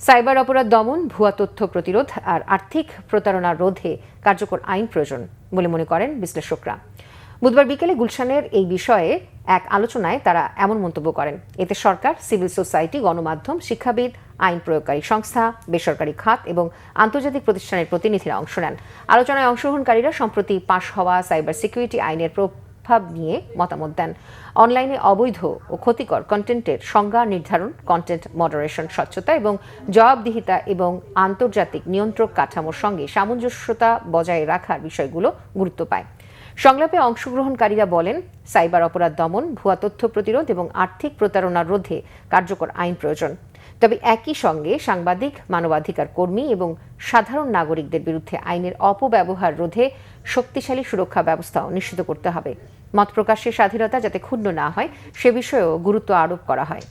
Cyber অপরাধ দমন, ভুয়া তথ্য প্রতিরোধ আর আর্থিক প্রতারণা রোধে কার্যকর আইন প্রয়োজন বলে মনে করেন বিশ্লেষকরা। বুধবার বিকেলে গুলশানের এই বিষয়ে এক আলোচনায় তারা এমন মন্তব্য করেন। এতে সরকার, সিভিল সোসাইটি, গণমাধ্যম, শিক্ষাবিদ, আইন প্রয়োগকারী সংস্থা, বেসরকারি খাত এবং আন্তর্জাতিক প্রতিষ্ঠানের প্রতিনিধিরা অংশ নেন। আলোচনায় অংশগ্রহণকারীরা সম্প্রতি পাশ হওয়া সাইবার সিকিউরিটি আইনের প্রভাব নিয়ে মতামত দেন। অনলাইনে অবৈধ ও ক্ষতিকর কন্টেন্টের সংজ্ঞা নির্ধারণ, কন্টেন্ট মডারেশন, স্বচ্ছতা এবং জবাবদিহিতা এবং আন্তর্জাতিক নিয়ন্ত্রক কাঠামোর সঙ্গে সামঞ্জস্যতা বজায় রাখার বিষয়গুলো গুরুত্ব পায়। সংলাপে অংশগ্রহণকারীরা বলেন, সাইবার অপরাধ দমন, ভুয়া তথ্য প্রতিরোধ এবং আর্থিক প্রতারণা রোধে কার্যকর আইন প্রয়োজন। তবে একই সঙ্গে সাংবাদিক, মানবাধিকার কর্মী এবং সাধারণ নাগরিকদের বিরুদ্ধে আইনের অপব্যবহার রোধে শক্তিশালী সুরক্ষা ব্যবস্থাও নিশ্চিত করতে হবে। মত প্রকাশের স্বাধীনতা যাতে ক্ষুণ্ণ না হয় সে বিষয়েও গুরুত্ব আরোপ করা হয়।